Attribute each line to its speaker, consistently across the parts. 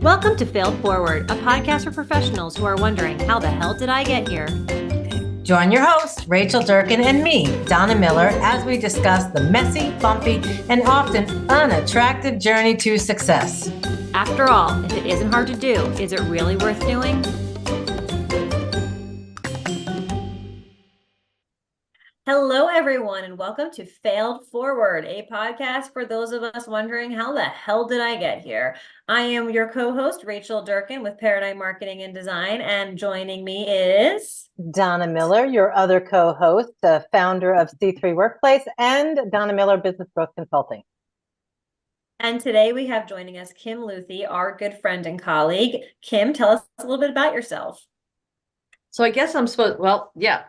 Speaker 1: Welcome to Failed Forward, a podcast for professionals who are wondering, how the hell did I get here?
Speaker 2: Join your host, Rachel Durkin, and me, Donna Miller, as we discuss the messy, bumpy, and often unattractive journey to success.
Speaker 1: After all, if it isn't hard to do, is it really worth doing? Hello, everyone, and welcome to Failed Forward, a podcast for those of us wondering, how the hell did I get here? I am your co-host, Rachel Durkin with Paradigm Marketing and Design, and joining me is
Speaker 2: Donna Miller, your other co-host, the founder of C3 Workplace, and Donna Miller Business Growth Consulting.
Speaker 1: And today we have joining us Kim Luthy, our good friend and colleague. Kim, tell us a little bit about yourself.
Speaker 3: So I guess I'm supposed,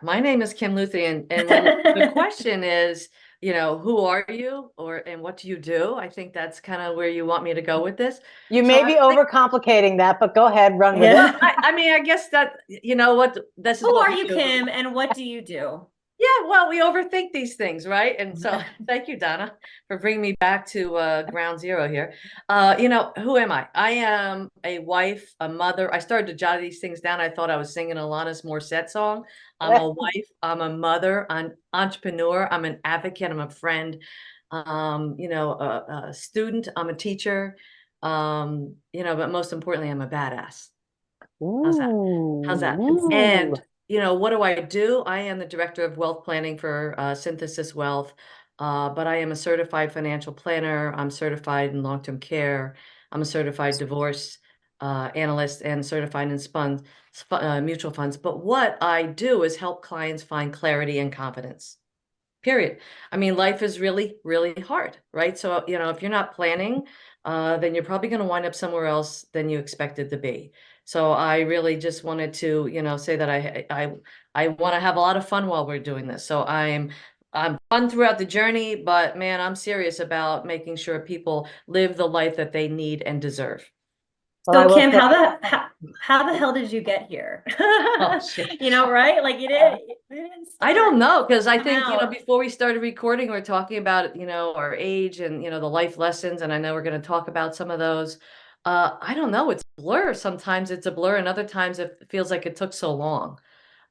Speaker 3: my name is Kim Luthy, and the question is, who are you and what do you do? I think that's kind of where you want me to go with this.
Speaker 2: You may be overcomplicating that, but go ahead, run with it.
Speaker 3: Well, I guess that, this is
Speaker 1: Who
Speaker 3: what
Speaker 1: are
Speaker 3: we
Speaker 1: you,
Speaker 3: do.
Speaker 1: Kim, and what do you do?
Speaker 3: Yeah, well, we overthink these things, right? And so thank you, Donna, for bringing me back to ground zero here. Who am I? I am a wife, a mother. I started to jot these things down. I thought I was singing Alanis Morissette song. I'm a wife, I'm a mother, I'm an entrepreneur, I'm an advocate, I'm a friend, a student, I'm a teacher, but most importantly, I'm a badass. How's that? How's that? And what do I do? I am the director of wealth planning for Synthesis Wealth, but I am a certified financial planner. I'm certified in long-term care. I'm a certified divorce analyst and certified in mutual funds. But what I do is help clients find clarity and confidence. Period. I mean, life is really, really hard, right? So, if you're not planning, then you're probably going to wind up somewhere else than you expected to be. So I really just wanted to, say that I want to have a lot of fun while we're doing this. So I'm fun throughout the journey, but man, I'm serious about making sure people live the life that they need and deserve.
Speaker 1: So Kim, how the hell did you get here?
Speaker 3: Oh, shit.
Speaker 1: Right? Like you didn't
Speaker 3: I don't know, because I think,
Speaker 1: out.
Speaker 3: before we started recording, we're talking about, our age and, the life lessons. And I know we're going to talk about some of those. I don't know. It's a blur. Sometimes it's a blur, and other times it feels like it took so long.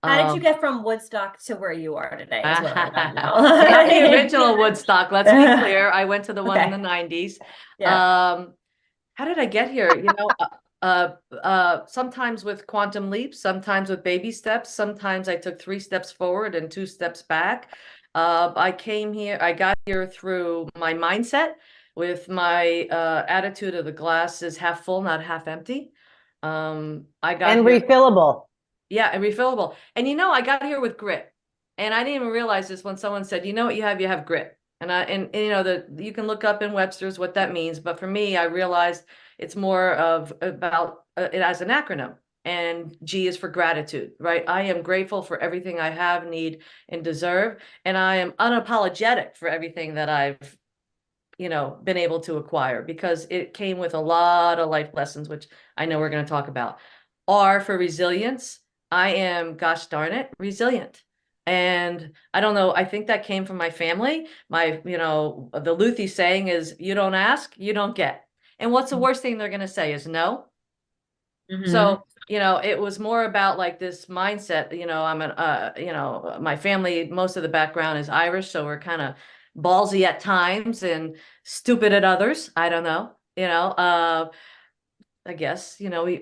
Speaker 1: How did you get from Woodstock to where you are today is what I want to know.
Speaker 3: Not the original Woodstock. Let's be clear. I went to the one in the 90s.
Speaker 1: Yeah.
Speaker 3: How did I get here? Sometimes with quantum leaps, sometimes with baby steps. Sometimes I took 3 steps forward and 2 steps back. I got here through my mindset, with my attitude of the glass is half full, not half empty.
Speaker 2: Refillable.
Speaker 3: Yeah, and refillable. And I got here with grit. And I didn't even realize this when someone said, what you have grit. And you can look up in Webster's what that means, but for me, I realized it's more about it as an acronym, and G is for gratitude, right? I am grateful for everything I have, need, and deserve, and I am unapologetic for everything that I've been able to acquire, because it came with a lot of life lessons, which I know we're going to talk about. R for resilience. I am, gosh darn it, resilient. And I don't know, I think that came from my family. The Luthy saying is, you don't ask, you don't get. And what's the worst thing they're going to say is no.
Speaker 1: Mm-hmm.
Speaker 3: So, it was more about like this mindset, my family, most of the background is Irish. So we're kind of ballsy at times and stupid at others. I don't know, I guess,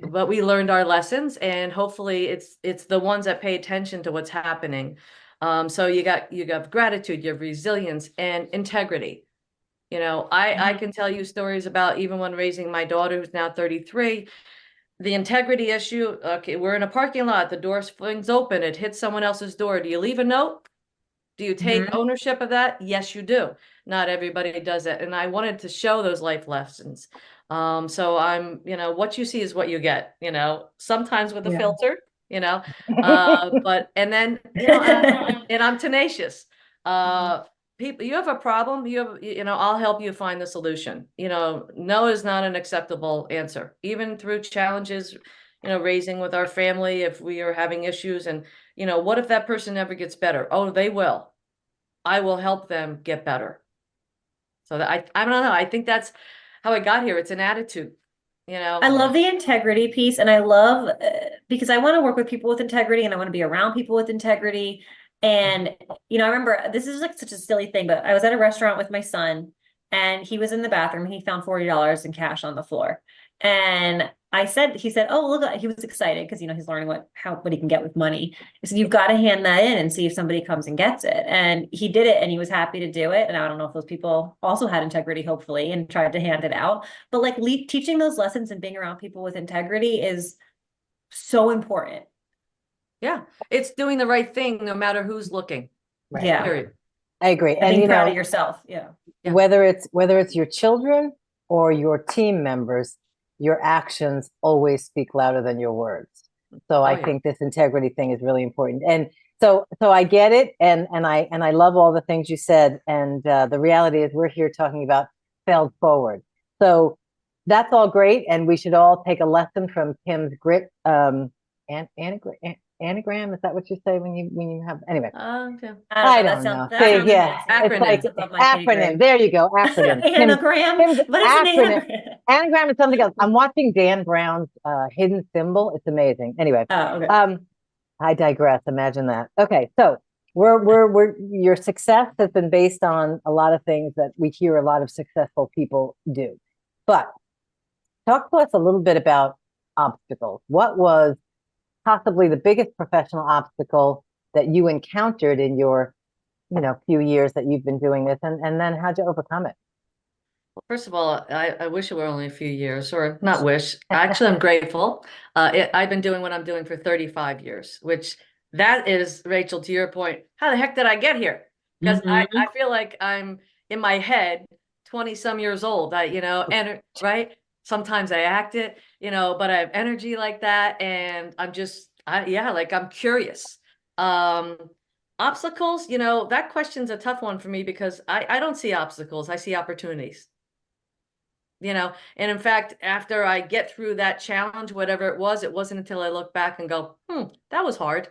Speaker 3: but we learned our lessons, and hopefully it's the ones that pay attention to what's happening. So you got gratitude, you have resilience and integrity. I can tell you stories about, even when raising my daughter, who's now 33, the integrity issue. Okay, we're in a parking lot, the door flings open, it hits someone else's door. Do you leave a note? Do you take ownership of that? Yes, you do. Not everybody does that. And I wanted to show those life lessons. So I'm, what you see is what you get, sometimes with a filter, but, and then, and I'm tenacious. People, you have a problem, I'll help you find the solution. No is not an acceptable answer, even through challenges, raising with our family, if we are having issues, and what if that person never gets better? Oh, they will. I will help them get better. So that I don't know. I think that's how I got here. It's an attitude. you know?
Speaker 1: I love the integrity piece, and I love because I want to work with people with integrity, and I want to be around people with integrity. And I remember this is like such a silly thing, but I was at a restaurant with my son, and he was in the bathroom, and he found $40 in cash on the floor. And he said, "Oh, look!" He was excited because he's learning what he can get with money. I said, "You've got to hand that in and see if somebody comes and gets it." And he did it, and he was happy to do it. And I don't know if those people also had integrity, hopefully, and tried to hand it out. But like teaching those lessons and being around people with integrity is so important.
Speaker 3: Yeah, it's doing the right thing no matter who's looking.
Speaker 2: Right.
Speaker 1: Yeah.
Speaker 3: Period.
Speaker 2: I agree.
Speaker 1: And being proud of yourself. Yeah.
Speaker 3: Yeah.
Speaker 2: Whether it's your children or your team members, your actions always speak louder than your words. So I
Speaker 3: yeah.
Speaker 2: think this integrity thing is really important. And so I get it, and I love all the things you said. And the reality is, we're here talking about failed forward. So that's all great, and we should all take a lesson from Kim's grit anagram. Is that what you say when you have anyway?
Speaker 3: Okay.
Speaker 2: I
Speaker 1: That
Speaker 2: don't
Speaker 1: sounds
Speaker 2: know.
Speaker 1: that
Speaker 2: See,
Speaker 1: sounds
Speaker 2: yeah,
Speaker 1: fancy.
Speaker 2: it's like
Speaker 3: Acronym.
Speaker 1: Above my pay
Speaker 2: acronym.
Speaker 1: grade.
Speaker 2: There you go, acronym.
Speaker 1: Anagram.
Speaker 2: Kim's
Speaker 1: What is an
Speaker 2: acronym.
Speaker 1: anagram?
Speaker 2: Anagram is something else. I'm watching Dan Brown's Hidden Symbol. It's amazing. Anyway,
Speaker 1: Oh, okay.
Speaker 2: I digress. Imagine that. Okay, so your success has been based on a lot of things that we hear a lot of successful people do. But talk to us a little bit about obstacles. What was possibly the biggest professional obstacle that you encountered in your few years that you've been doing this, and then how'd you overcome it?
Speaker 3: Well, first of all, I wish it were only a few years, or not wish. Actually, I'm grateful. I've been doing what I'm doing for 35 years, which that is, Rachel, to your point, how the heck did I get here? Because I feel like I'm in my head 20 some years old. And right. Sometimes I act it, but I have energy like that. And like I'm curious. Um, Obstacles, that question's a tough one for me because I don't see obstacles. I see opportunities. And in fact, after I get through that challenge, whatever it wasn't until I look back and go, that was hard.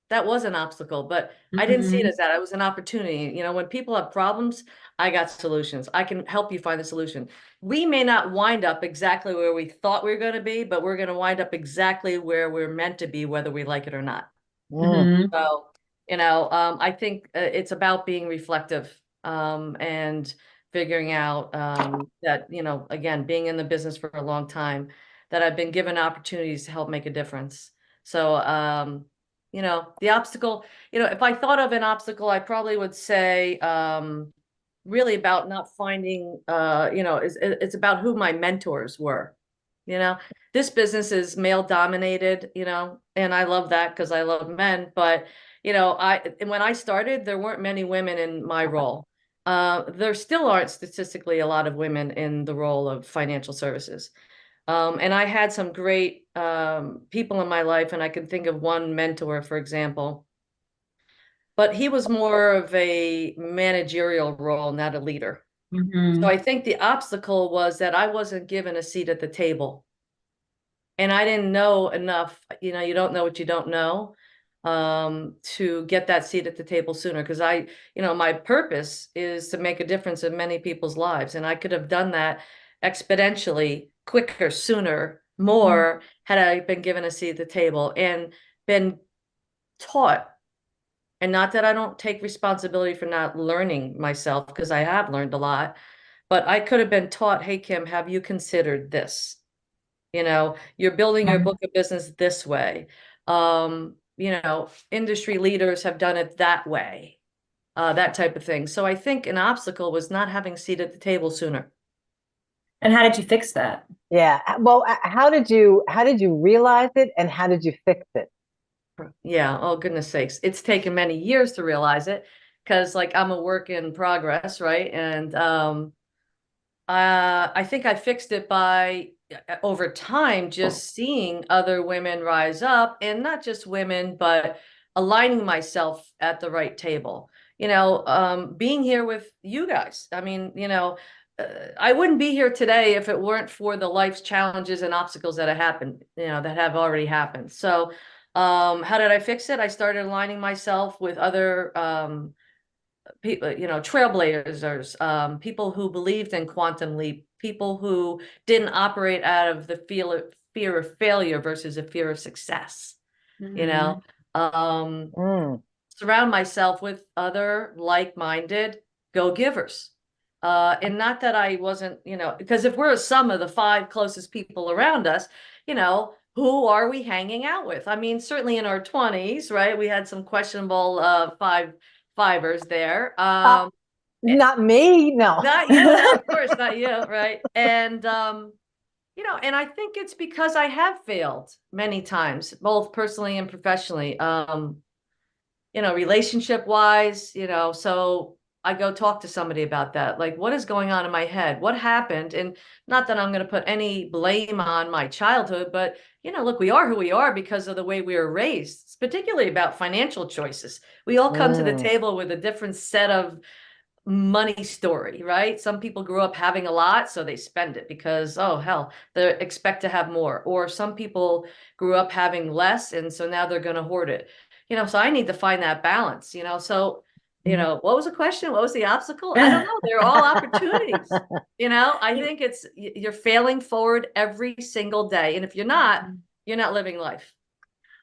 Speaker 3: That was an obstacle, but I didn't see it as that. It was an opportunity. When people have problems, I got solutions. I can help you find a solution. We may not wind up exactly where we thought we were going to be, but we're going to wind up exactly where we're meant to be, whether we like it or not. So, I think it's about being reflective, and figuring out that, again, being in the business for a long time, that I've been given opportunities to help make a difference. So, the obstacle, if I thought of an obstacle, I probably would say, really about not finding, it's about who my mentors were. This business is male dominated, and I love that because I love men. But, when I started, there weren't many women in my role. There still aren't statistically a lot of women in the role of financial services. And I had some great people in my life, and I can think of one mentor, for example, but he was more of a managerial role, not a leader. So I think the obstacle was that I wasn't given a seat at the table. And I didn't know enough, you don't know what you don't know, to get that seat at the table sooner. Because my purpose is to make a difference in many people's lives. And I could have done that exponentially quicker, sooner, more, had I been given a seat at the table and been taught. And not that I don't take responsibility for not learning myself, because I have learned a lot, but I could have been taught, hey, Kim, have you considered this? You're building your book of business this way. Industry leaders have done it that way, that type of thing. So I think an obstacle was not having a seat at the table sooner.
Speaker 1: And how did you fix that?
Speaker 2: Yeah. Well, how did you realize it, and how did you fix it?
Speaker 3: Yeah. Oh, goodness sakes. It's taken many years to realize it because, like, I'm a work in progress, right? And I think I fixed it by over time just seeing other women rise up, and not just women, but aligning myself at the right table. Being here with you guys. I mean, I wouldn't be here today if it weren't for the life's challenges and obstacles that have happened, that have already happened. So, how did I fix it? I started aligning myself with other people, trailblazers, people who believed in quantum leap, people who didn't operate out of the fear of failure versus a fear of success. You know, um,
Speaker 2: Mm.
Speaker 3: surround myself with other like-minded go-givers. And not that I wasn't, because if we're a sum of the five closest people around us, who are we hanging out with? I mean, certainly in our 20s, right? We had some questionable fivers there.
Speaker 2: Not me, no.
Speaker 3: Not you, no, of course, not you, right? And I think it's because I have failed many times, both personally and professionally. Relationship wise, so I go talk to somebody about that. Like, what is going on in my head? What happened? And not that I'm going to put any blame on my childhood, but, look, we are who we are because of the way we were raised. It's particularly about financial choices. We all come to the
Speaker 2: Mm.
Speaker 3: table with a different set of money story, right? Some people grew up having a lot, so they spend it because, oh, hell, they expect to have more. Or some people grew up having less, and so now they're going to hoard it. So I need to find that balance. So, what was the question? What was the obstacle? I don't know. They're all opportunities. I think you're failing forward every single day. And if you're not living life.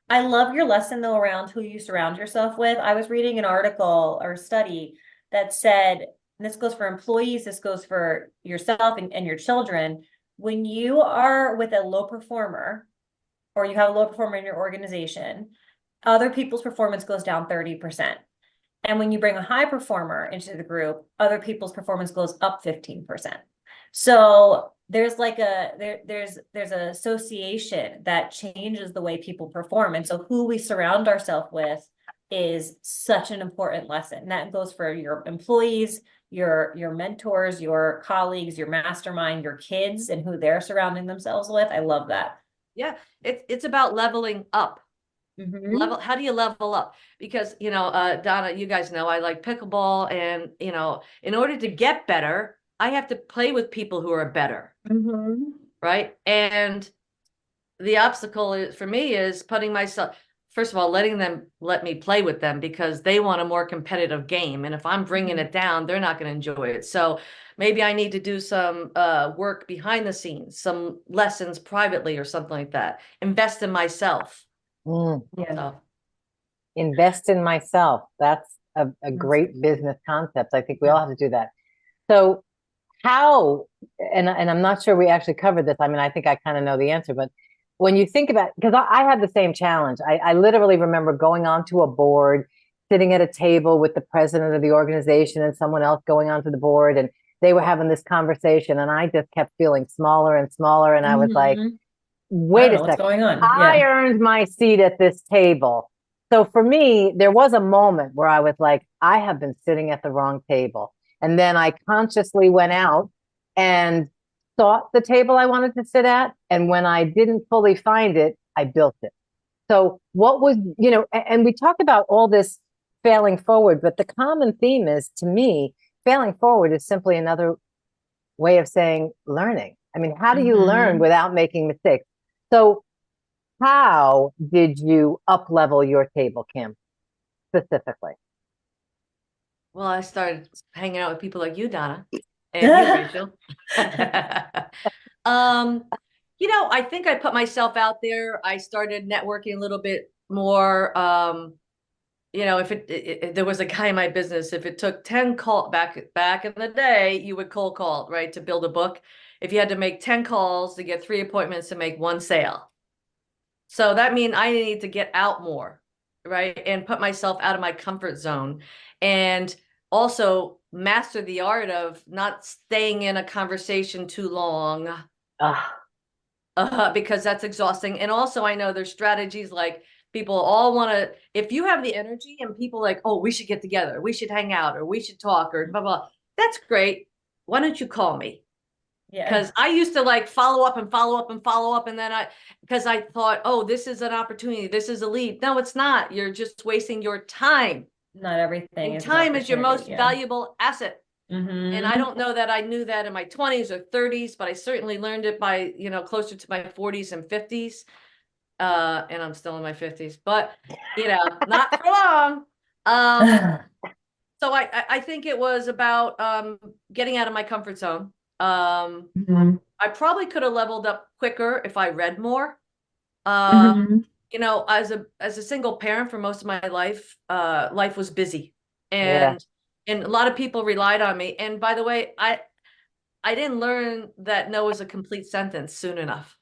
Speaker 1: I love your lesson though around who you surround yourself with. I was reading an article or study that said, and this goes for employees, this goes for yourself and your children. When you are with a low performer or you have a low performer in your organization, other people's performance goes down 30%. And when you bring a high performer into the group, other people's performance goes up 15%. So there's like there's an association that changes the way people perform. And so who we surround ourselves with is such an important lesson. And that goes for your employees, your mentors, your colleagues, your mastermind, your kids, and who they're surrounding themselves with. I love that.
Speaker 3: Yeah, it's about leveling up. How do you level up? Because Donna, you guys know I like pickleball, and in order to get better, I have to play with people who are better, right? And the obstacle is for me is putting myself, first of all, letting them let me play with them because they want a more competitive game, and if I'm bringing it down, they're not going to enjoy it. So maybe I need to do some work behind the scenes, some lessons privately or something like that. Invest in myself.
Speaker 2: Mm.
Speaker 1: Yeah.
Speaker 3: So
Speaker 2: Invest in myself. That's a great business concept. I think we all have to do that. So how, and I'm not sure we actually covered this. I mean, I think I kind of know the answer, but when you think about, because I had the same challenge. I literally remember going onto a board, sitting at a table with the president of the organization and someone else going onto the board, and they were having this conversation, and I just kept feeling smaller and smaller. And I was like,
Speaker 1: I
Speaker 2: wait
Speaker 1: don't
Speaker 2: a
Speaker 1: know what's
Speaker 2: second,
Speaker 1: going on.
Speaker 2: I
Speaker 1: Yeah.
Speaker 2: earned my seat at this table. So for me, there was a moment where I was like, I have been sitting at the wrong table. And then I consciously went out and sought the table I wanted to sit at. And when I didn't fully find it, I built it. So what was, and we talk about all this failing forward, but the common theme is, to me, failing forward is simply another way of saying learning. I mean, how do you learn without making mistakes? So how did you up level your table, Kim, specifically?
Speaker 3: well, I started hanging out with people like you, Donna, and you, Rachel. um I think I put myself out there. I started networking a little bit more. If there was a guy in my business, if it took 10 call back in the day, you would cold call, right, to build a book. If you had to make 10 calls to get 3 appointments to make 1 sale. So that means I need to get out more, right? And put myself out of my comfort zone, and also master the art of not staying in a conversation too long. Because that's exhausting. And also, I know there's strategies like people all want to, if you have the energy and people like, oh, we should get together, we should hang out, or we should talk, or blah, blah. That's great. Why don't you call me?
Speaker 1: Yeah.
Speaker 3: Because I used to like follow up and follow up and follow up. And then because I thought, oh, this is an opportunity. This is a lead. No, it's not. You're just wasting your time.
Speaker 1: Not everything
Speaker 3: And
Speaker 1: is an
Speaker 3: time is your
Speaker 1: opportunity.
Speaker 3: most
Speaker 1: Yeah.
Speaker 3: valuable asset. And I don't know that I knew that in my 20s or 30s, but I certainly learned it by, closer to my 40s and 50s. And I'm still in my 50s, but not for long. So I think it was about getting out of my comfort zone.
Speaker 1: Mhm.
Speaker 3: I probably could have leveled up quicker if I read more.
Speaker 1: Mhm.
Speaker 3: You know, as a single parent for most of my life, life was busy,
Speaker 2: Yeah.
Speaker 3: and a lot of people relied on me. And by the way, I didn't learn that no is a complete sentence soon enough,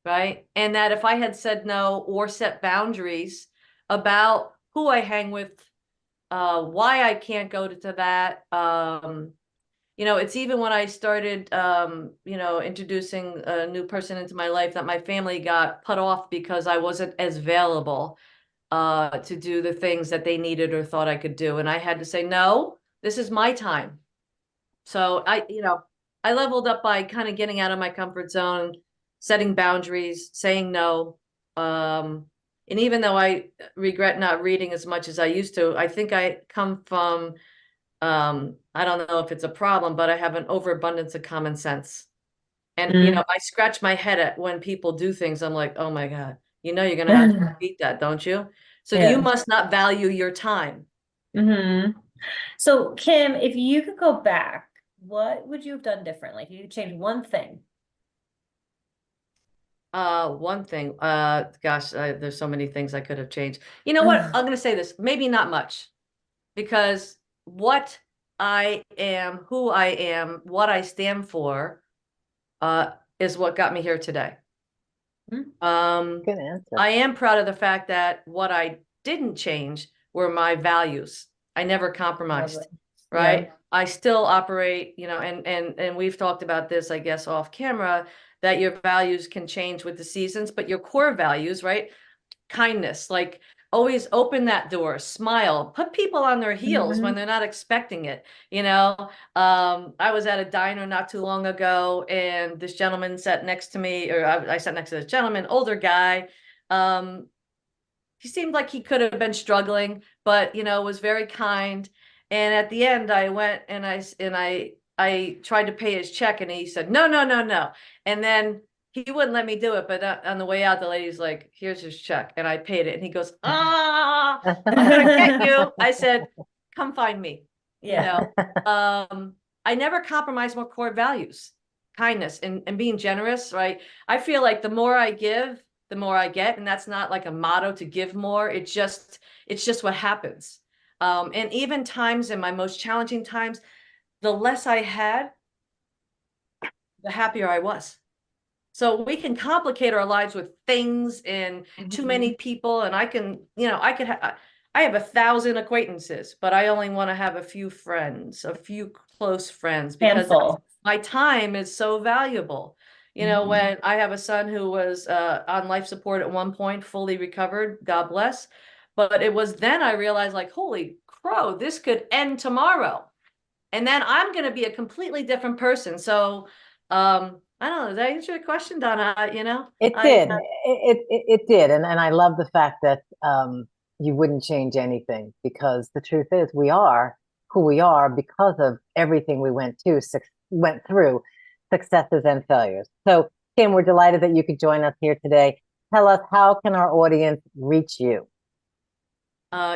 Speaker 3: right? And that if I had said no or set boundaries about who I hang with, why I can't go to that, you know, it's even when I started, you know, introducing a new person into my life that my family got put off because I wasn't as available to do the things that they needed or thought I could do. And I had to say, no, this is my time. So you know, I leveled up by kind of getting out of my comfort zone, setting boundaries, saying no. Um, and even though I regret not reading as much as I used to, I think I come from, I don't know if it's a problem, but I have an overabundance of common sense. And, you
Speaker 1: Mm.
Speaker 3: know, I scratch my head at when people do things. I'm like, oh my God, you know, you're going to have to repeat that, don't you? So you
Speaker 1: Yeah.
Speaker 3: must not value your time.
Speaker 1: Hmm. So, Kim, if you could go back, what would you have done differently? If you could change one thing.
Speaker 3: One thing, gosh, there's so many things I could have changed. You know what? I'm going to say this, maybe not much, because what I am, who I am, what I stand for, is what got me here today.
Speaker 1: Mm.
Speaker 3: Um,
Speaker 2: Good answer.
Speaker 3: I am proud of the fact that what I didn't change were my values. I never
Speaker 1: Lovely.
Speaker 3: compromised,
Speaker 1: Yeah.
Speaker 3: right? I still operate, you know, and we've talked about this, I guess, off camera, that your values can change with the seasons, but your core values, right? Kindness, like always open that door, smile, put people on their heels when
Speaker 1: Mhm.
Speaker 3: they're not expecting it. You know, I was at a diner not too long ago, and this gentleman sat next to me, or I sat next to this gentleman, older guy. Um, he seemed like he could have been struggling, but you know, was very kind. And at the end, I went and I tried to pay his check, and he said, "No, no, no, no." And then he wouldn't let me do it. But on the way out, the lady's like, "Here's his check," and I paid it. And he goes, "Ah, I'm gonna get you." I said, "Come find me." You
Speaker 1: Yeah.
Speaker 3: know, I never compromise my core values, kindness and being generous. Right? I feel like the more I give, the more I get. And that's not like a motto to give more. It's just what happens. And even times in my most challenging times, the less I had, the happier I was. So we can complicate our lives with things and too many
Speaker 1: Mhm.
Speaker 3: people. And I can, you know, I have 1,000 acquaintances, but I only want to have a few friends, a few close friends, because
Speaker 1: Handful.
Speaker 3: my time is so valuable. You know,
Speaker 1: Mhm.
Speaker 3: when I have a son who was on life support at one point, fully recovered, God bless. But it was then I realized, like, holy crow, this could end tomorrow. And then I'm going to be a completely different person. So, I don't know. Did I answer your question, Donna? You know,
Speaker 2: It did. It did. And I love the fact that you wouldn't change anything, because the truth is we are who we are because of everything we went through, successes and failures. So, Kim, we're delighted that you could join us here today. Tell us, how can our audience reach you?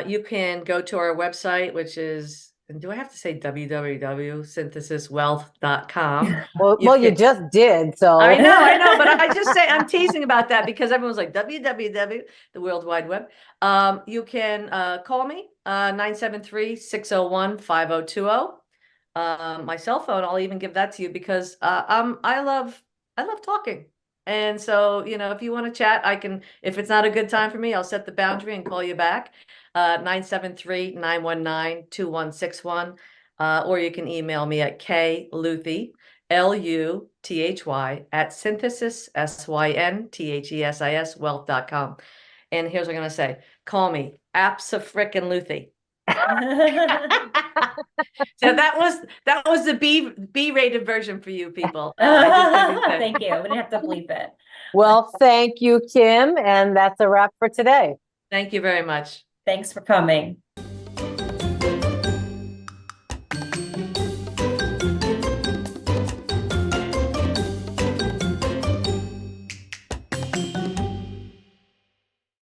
Speaker 3: You can go to our website, which is, and do I have to say www.synthesiswealth.com? You
Speaker 2: Well, you
Speaker 3: can,
Speaker 2: just did. So,
Speaker 3: I know, but I just say I'm teasing about that because everyone's like www, the World Wide Web. You can call me 973-601-5020. My cell phone, I'll even give that to you because I love talking. And so, you know, if you want to chat, I can, if it's not a good time for me, I'll set the boundary and call you back. 973-919-2161. Or you can email me at kluthy, Luthy at synthesis, synthesis wealth.com. And here's what I'm going to say. Call me Apsa-frickin-Luthy. So that was the B rated version for you people. I just did these things.
Speaker 1: Thank you. We didn't have to bleep it.
Speaker 2: well, thank you, Kim. And that's a wrap for today.
Speaker 3: Thank you very much.
Speaker 1: Thanks for coming.